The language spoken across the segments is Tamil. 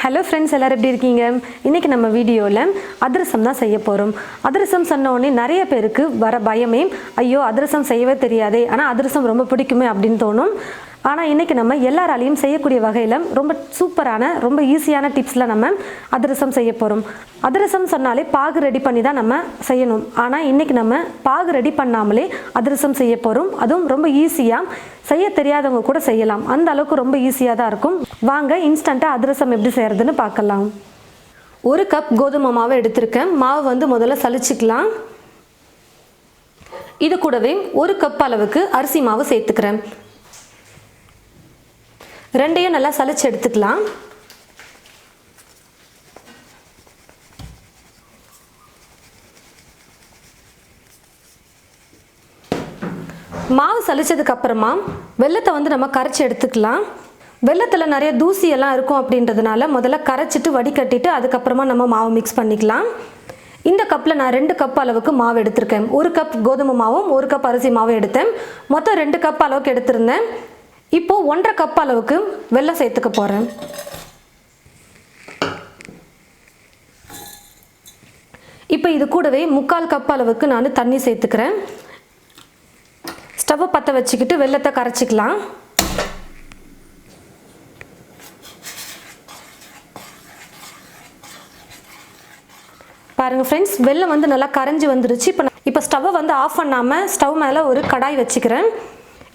ஹலோ ஃப்ரெண்ட்ஸ், எல்லாரும் எப்படி இருக்கீங்க? இன்றைக்கி நம்ம வீடியோவில் அதிரசம் தான் செய்ய போகிறோம். அதிரசம் சொன்ன உடனே நிறைய பேருக்கு வர பயமே, ஐயோ அதிரசம் செய்யவே தெரியாதே, ஆனால் அதிரசம் ரொம்ப பிடிக்குமே அப்படின்னு தோணும். ஆனால் இன்றைக்கி நம்ம எல்லாராலையும் செய்யக்கூடிய வகையில் ரொம்ப சூப்பரான ரொம்ப ஈஸியான டிப்ஸில் நம்ம அதிரசம் செய்ய போகிறோம். அதிரசம் சொன்னாலே பாகு ரெடி பண்ணி தான் நம்ம செய்யணும். ஆனால் இன்றைக்கி நம்ம பாகு ரெடி பண்ணாமலே அதிரசம் செய்ய போகிறோம். அதுவும் ரொம்ப ஈஸியாக, செய்ய தெரியாதவங்க கூட செய்யலாம். அந்த அளவுக்கு ரொம்ப ஈஸியாக தான் இருக்கும். வாங்க இன்ஸ்டண்ட்டாக அதிரசம் எப்படி செய்கிறதுன்னு பார்க்கலாம். 1 கப் கோதுமை மாவு எடுத்திருக்கேன். மாவு முதல்ல சலிச்சுக்கலாம். இது கூடவே 1 கப் அளவுக்கு அரிசி மாவு சேர்த்துக்கிறேன். ரெண்டையும் நல்லா சலிச்சு எடுத்துக்கலாம். மாவு சலிச்சதுக்கு அப்புறமா வெல்லத்தை நம்ம கரைச்சி எடுத்துக்கலாம். வெல்லத்தில் நிறைய தூசியெல்லாம் இருக்கும் அப்படின்றதுனால முதல்ல கரைச்சிட்டு வடிகட்டிட்டு அதுக்கப்புறமா நம்ம மாவு மிக்ஸ் பண்ணிக்கலாம். இந்த கப்பில் நான் 2 கப் அளவுக்கு மாவு எடுத்திருக்கேன். 1 கப் கோதுமை மாவும் 1 கப் அரிசி மாவும் எடுத்தேன். மொத்தம் 2 கப் அளவுக்கு எடுத்திருந்தேன். இப்போது 1.5 கப் அளவுக்கு வெல்லம் சேர்த்துக்க போகிறேன். இப்போ இது கூடவே 3/4 கப் அளவுக்கு நான் தண்ணி சேர்த்துக்கிறேன். ஸ்டவ்வை பற்ற வச்சுக்கிட்டு வெல்லத்தை கரைச்சிக்கலாம். பாருங்கள் ஃப்ரெண்ட்ஸ், வெல்லம் நல்லா கரைஞ்சி வந்துருச்சு. இப்போ ஸ்டவ்வை ஆஃப் பண்ணாமல் ஸ்டவ் மேலே ஒரு கடாய் வச்சுக்கிறேன்.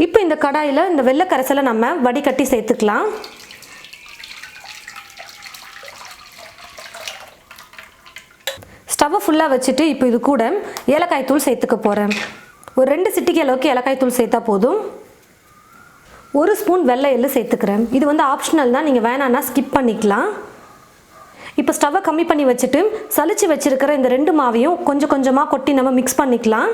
இப்போ இந்த கடாயில் இந்த வெள்ளை கரைசலை நம்ம வடிகட்டி சேர்த்துக்கலாம். ஸ்டவ்வை ஃபுல்லாக வச்சுட்டு இப்போ இது கூட ஏலக்காய் தூள் சேர்த்துக்க போகிறேன். ஒரு 2 சிட்டிகை அளவுக்கு ஏலக்காய் தூள் சேர்த்தா போதும். 1 ஸ்பூன் வெள்ளை எள்ளு சேர்த்துக்கிறேன். இது ஆப்ஷனல் தான், நீங்கள் வேணான்னா ஸ்கிப் பண்ணிக்கலாம். இப்போ ஸ்டவ்வை கம்மி பண்ணி வச்சுட்டு சலிச்சு வச்சுருக்கிற இந்த 2 மாவையும் கொஞ்சம் கொஞ்சமாக கொட்டி நம்ம மிக்ஸ் பண்ணிக்கலாம்.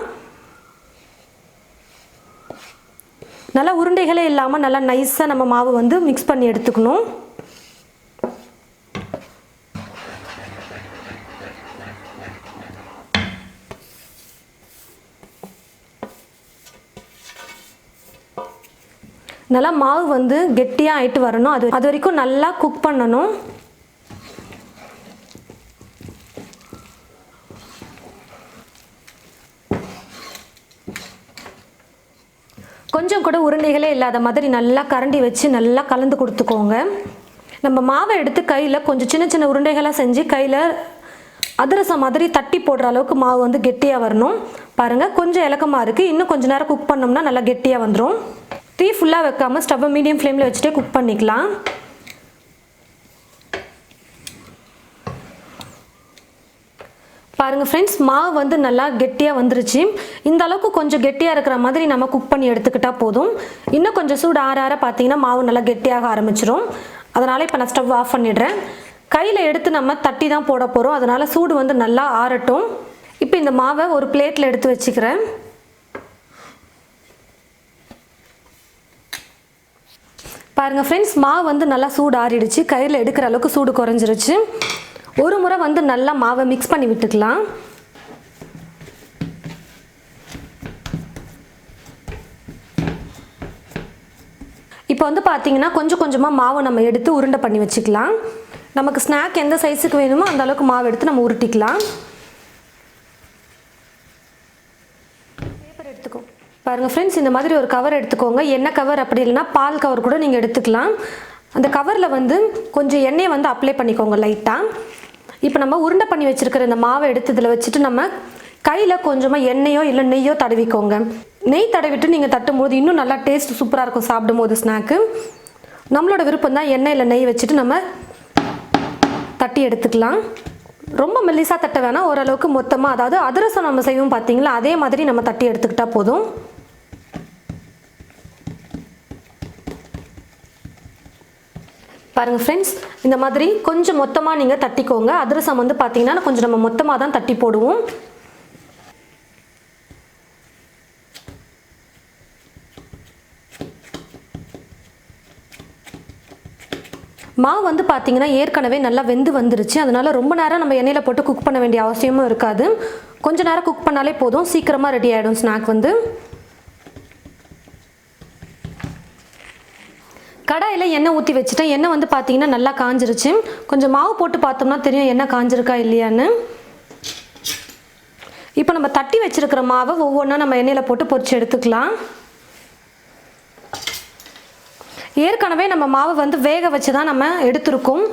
நல்லா உருண்டைகளே இல்லாமல் நல்லா நைஸாக நம்ம மாவு மிக்ஸ் பண்ணி எடுத்துக்கணும். நல்லா மாவு கெட்டியாக ஆயிட்டு வரணும். அது வரைக்கும் நல்லா குக் பண்ணணும். கொஞ்சம் கூட உருண்டைகளே இல்லாத மாதிரி நல்லா கரண்டி வச்சு நல்லா கலந்து கொடுத்துக்கோங்க. நம்ம மாவை எடுத்து கையில் கொஞ்சம் சின்ன சின்ன உருண்டைகளாக செஞ்சு கையில் அதிரசம் மாதிரி தட்டி போடுற அளவுக்கு மாவு கெட்டியாக வரணும். பாருங்கள், கொஞ்சம் இலக்கமாக இருக்குது. இன்னும் கொஞ்சம் நேரம் குக் பண்ணோம்னா நல்லா கெட்டியாக வந்துடும். தீ ஃபுல்லாக வைக்காமல் ஸ்டவ்வை மீடியம் ஃப்ளேமில் வச்சுட்டே குக் பண்ணிக்கலாம். பாருங்கள் ஃப்ரெண்ட்ஸ், மாவு நல்லா கெட்டியாக வந்துருச்சு. இந்த அளவுக்கு கொஞ்சம் கெட்டியாக இருக்கிற மாதிரி நம்ம குக் பண்ணி எடுத்துக்கிட்டால் போதும். இன்னும் கொஞ்சம் சூடு ஆற ஆற பார்த்தீங்கன்னா மாவு நல்லா கெட்டியாக ஆரம்பிச்சிடும். அதனால் இப்போ நான் ஸ்டவ் ஆஃப் பண்ணிடுறேன். கையில் எடுத்து நம்ம தட்டி தான் போட போகிறோம். அதனால் சூடு நல்லா ஆறட்டும். இப்போ இந்த மாவை ஒரு பிளேட்டில் எடுத்து வச்சுக்கிறேன். பாருங்கள் ஃப்ரெண்ட்ஸ், மாவு நல்லா சூடு ஆறிடுச்சு. கையில் எடுக்கிற அளவுக்கு சூடு குறைஞ்சிருச்சு. ஒரு முறை நல்லா மாவை மிக்ஸ் பண்ணி விட்டுக்கலாம். இப்போ பார்த்தீங்கன்னா கொஞ்சம் கொஞ்சமாக மாவை நம்ம எடுத்து உருண்டை பண்ணி வச்சுக்கலாம். நமக்கு ஸ்நாக் எந்த சைஸுக்கு வேணுமோ அந்த அளவுக்கு மாவு எடுத்து நம்ம உருட்டிக்கலாம். பேப்பர் எடுத்துக்கோ. பாருங்கள் ஃப்ரெண்ட்ஸ், இந்த மாதிரி ஒரு கவர் எடுத்துக்கோங்க. எண்ணெய் கவர் அப்படி இல்லைன்னா பால் கவர் கூட நீங்கள் எடுத்துக்கலாம். அந்த கவரில் கொஞ்சம் எண்ணெயை அப்ளை பண்ணிக்கோங்க லைட்டாக. இப்போ நம்ம உருண்டை பண்ணி வச்சுருக்கிற இந்த மாவை எடுத்து இதில் வச்சுட்டு நம்ம கையில் கொஞ்சமாக எண்ணெயோ இல்லை நெய்யோ தடவிக்கோங்க. நெய் தடவிட்டு நீங்கள் தட்டும்போது இன்னும் நல்லா டேஸ்ட் சூப்பராக இருக்கும் சாப்பிடும்போது ஸ்நாக்கு. நம்மளோட விருப்பம் தான் எண்ணெய் இல்லை நெய் வச்சுட்டு நம்ம தட்டி எடுத்துக்கலாம். ரொம்ப மெல்லிசாக தட்ட வேணாம், ஓரளவுக்கு மொத்தமாக, அதாவது அதிரசம் நம்ம செய்வோம் பார்த்தீங்களா, அதே மாதிரி நம்ம தட்டி எடுத்துக்கிட்டால் போதும். பாருங்கள் ஃப்ரெண்ட்ஸ், இந்த மாதிரி கொஞ்சம் மொத்தமாக நீங்கள் தட்டிக்கோங்க. அதிரசம் பார்த்தீங்கன்னா கொஞ்சம் நம்ம மொத்தமாக தான் தட்டி போடுவோம். மாவு பார்த்தீங்கன்னா ஏற்கனவே நல்லா வெந்து வந்துருச்சு. அதனால் ரொம்ப நேரம் நம்ம எண்ணெயில் போட்டு குக் பண்ண வேண்டிய அவசியமும் இருக்காது. கொஞ்சம் நேரம் குக் பண்ணாலே போதும், சீக்கிரமாக ரெடி ஆகிடும் ஸ்நாக். கடாயில் எண்ணெய் ஊற்றி வச்சுட்டேன். எண்ணெய் வந்து பார்த்தீங்கன்னா நல்லா காஞ்சிருச்சு. கொஞ்சம் மாவு போட்டு பார்த்தோம்னா தெரியும் எண்ணெய் காஞ்சிருக்கா இல்லையான்னு. இப்போ நம்ம தட்டி வச்சிருக்கிற மாவை ஒவ்வொன்றா நம்ம எண்ணெயில் போட்டு பொரிச்சு எடுத்துக்கலாம். ஏற்கனவே நம்ம மாவு வந்து வேக வச்சு தான் நம்ம எடுத்துருக்கோம்.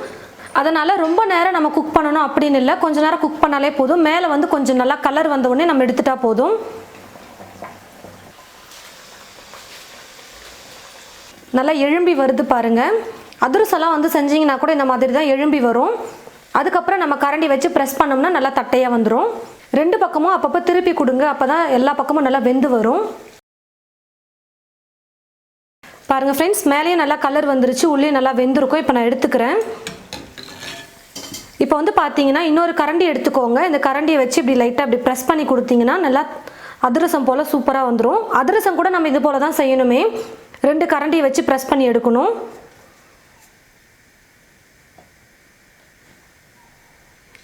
அதனால் ரொம்ப நேரம் நம்ம குக் பண்ணணும் அப்படின்னு இல்லை. கொஞ்சம் நேரம் குக் பண்ணாலே போதும். மேலே வந்து கொஞ்சம் நல்லா கலர் வந்த உடனே நம்ம எடுத்துட்டா போதும். நல்லா எழும்பி வருது பாருங்கள். அதிரசம்லாம் வந்து செஞ்சிங்கன்னா கூட இந்த மாதிரி தான் எழும்பி வரும். அதுக்கப்புறம் நம்ம கரண்டி வச்சு ப்ரெஸ் பண்ணோம்னா நல்லா தட்டையாக வந்துடும். 2 பக்கமும் அப்பப்போ திருப்பி கொடுங்க. அப்போ தான் எல்லா பக்கமும் நல்லா வெந்து வரும். பாருங்கள் ஃப்ரெண்ட்ஸ், மேலேயும் நல்லா கலர் வந்துருச்சு, உள்ளே நல்லா வெந்திருக்கும். இப்போ நான் எடுத்துக்கிறேன். இப்போ வந்து பார்த்தீங்கன்னா இன்னொரு கரண்டி எடுத்துக்கோங்க. இந்த கரண்டியை வச்சு இப்படி லைட்டாக இப்படி ப்ரெஸ் பண்ணி கொடுத்தீங்கன்னா நல்லா அதிரசம் போல் சூப்பராக வந்துடும். அதிரசம் கூட நம்ம இது போல் தான் செய்யணுமே. 2 கரண்டியை வச்சு ப்ரெஸ் பண்ணி எடுக்கணும்.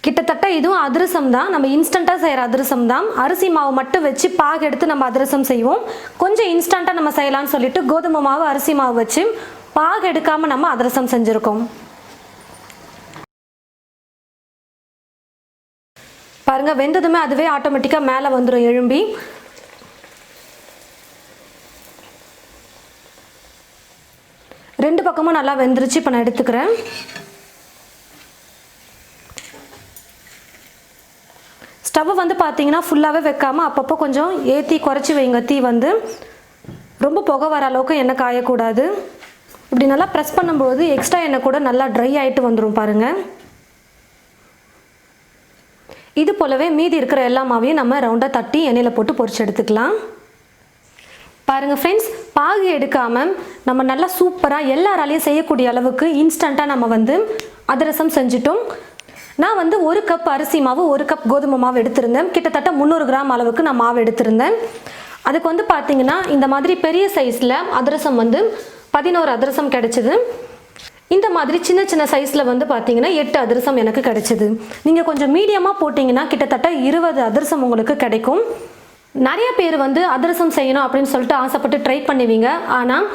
கிட்டத்தட்ட இதுவும் அதிரசம் தான். நம்ம இன்ஸ்டண்ட்டாக செய்கிற அதிரசம் தான். அரிசி மாவு மட்டும் வச்சு பாகு எடுத்து நம்ம அதிரசம் செய்வோம். கொஞ்சம் இன்ஸ்டண்ட்டாக நம்ம செய்யலாம்னு சொல்லிட்டு கோதுமை மாவு அரிசி மாவு வச்சு பாகு எடுக்காமல் நம்ம அதிரசம் செஞ்சுருக்கோம். பாருங்கள், வெந்ததுமே அதுவே ஆட்டோமேட்டிக்காக மேலே வந்துடும் எழும்பி. ரெண்டு பக்கமும் நல்லா வெந்துருச்சு. இப்போ நான் எடுத்துக்கிறேன். ஸ்டவ் வந்து பார்த்தீங்கன்னா ஃபுல்லாகவே வைக்காமல் அப்பப்போ கொஞ்சம் ஏற்றி குறைச்சி வைங்க. தீ வந்து ரொம்ப புகை வர அளவுக்கு எண்ணெய் காயக்கூடாது. இப்படி நல்லா ப்ரெஸ் பண்ணும்போது எக்ஸ்ட்ரா எண்ணெய் கூட நல்லா ட்ரை ஆகிட்டு வந்துடும் பாருங்கள். இது போலவே மீதி இருக்கிற எல்லா மாவையும் நம்ம ரவுண்டாக தட்டி எண்ணெயில் போட்டு பொரிச்சு எடுத்துக்கலாம். பாருங்கள் ஃப்ரெண்ட்ஸ், பாகு எடுக்காமல் நம்ம நல்லா சூப்பராக எல்லாராலையும் செய்யக்கூடிய அளவுக்கு இன்ஸ்டண்ட்டாக நம்ம வந்து அதிரசம் செஞ்சிட்டோம். நான் வந்து 1 கப் அரிசி மாவு 1 கப் கோதுமை மாவு எடுத்திருந்தேன். கிட்டத்தட்ட 300 கிராம் அளவுக்கு நான் மாவு எடுத்திருந்தேன். அதுக்கு வந்து பார்த்தீங்கன்னா இந்த மாதிரி பெரிய சைஸில் அதிரசம் வந்து 11 அதிரசம் கிடைச்சிது. இந்த மாதிரி சின்ன சின்ன சைஸில் வந்து பார்த்தீங்கன்னா 8 அதிரசம் எனக்கு கிடைச்சிது. நீங்கள் கொஞ்சம் மீடியமாக போட்டிங்கன்னா கிட்டத்தட்ட 20 அதிரசம் உங்களுக்கு கிடைக்கும். நிறைய பேர் வந்து அதிரசம் செய்யணும் அப்படின்னு சொல்லிட்டு ஆசைப்பட்டு ட்ரை பண்ணுவீங்க. ஆனால்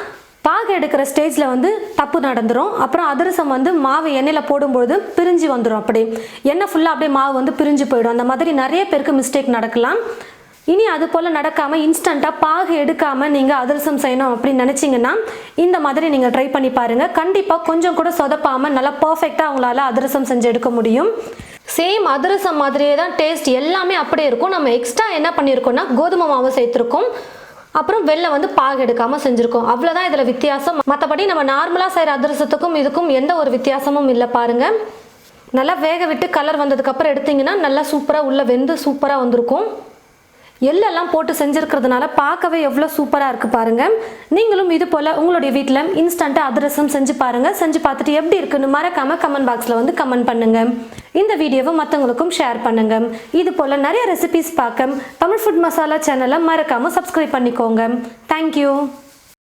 பாகு எடுக்கிற ஸ்டேஜில் வந்து தப்பு நடந்துடும். அப்புறம் அதிரசம் வந்து மாவு எண்ணெயில் போடும்பொழுது பிரிஞ்சு வந்துடும். அப்படியே எண்ணெய் ஃபுல்லாக அப்படியே மாவு வந்து பிரிஞ்சு போயிடும். அந்த மாதிரி நிறைய பேருக்கு மிஸ்டேக் நடக்கலாம். இனி அது போல் நடக்காமல் இன்ஸ்டண்ட்டாக பாகு எடுக்காமல் நீங்கள் அதிரசம் செய்யணும் அப்படின்னு நினச்சிங்கன்னா இந்த மாதிரி நீங்கள் ட்ரை பண்ணி பாருங்கள். கண்டிப்பாக கொஞ்சம் கூட சொதப்பாமல் நல்லா பர்ஃபெக்டாக அவங்களால அதிரசம் செஞ்சு எடுக்க முடியும். சேம் அதிரசம் மாதிரியே தான் டேஸ்ட் எல்லாமே அப்படியே இருக்கும். நம்ம எக்ஸ்ட்ரா என்ன பண்ணியிருக்கோம்னா கோதுமை மாவு சேர்த்துருக்கோம். அப்புறம் வெள்ளை வந்து பாகு எடுக்காமல் செஞ்சுருக்கோம். அவ்வளோதான் இதில் வித்தியாசம். மற்றபடி நம்ம நார்மலாக செய்கிற அதிரசத்துக்கும் இதுக்கும் எந்த ஒரு வித்தியாசமும் இல்லை. பாருங்கள், நல்லா வேக விட்டு கலர் வந்ததுக்கப்புறம் எடுத்திங்கன்னா நல்லா சூப்பராக உள்ளே வெந்து சூப்பராக வந்திருக்கும். எள்ளெல்லாம் போட்டு செஞ்சுருக்கிறதுனால பார்க்கவே எவ்வளோ சூப்பராக இருக்குது பாருங்கள். நீங்களும் இது போல் உங்களுடைய வீட்டில் இன்ஸ்டண்ட்டாக அதிரசம் செஞ்சு பாருங்கள். செஞ்சு பார்த்துட்டு எப்படி இருக்குன்னு மறக்காமல் கமெண்ட் பாக்ஸில் வந்து கமெண்ட் பண்ணுங்கள். இந்த வீடியோவை மற்றவங்களுக்கும் ஷேர் பண்ணுங்கள். இது போல் நிறைய ரெசிபிஸ் பார்க்க தமிழ் ஃபுட் மசாலா சேனலை மறக்காமல் சப்ஸ்கிரைப் பண்ணிக்கோங்க. தேங்க்யூ.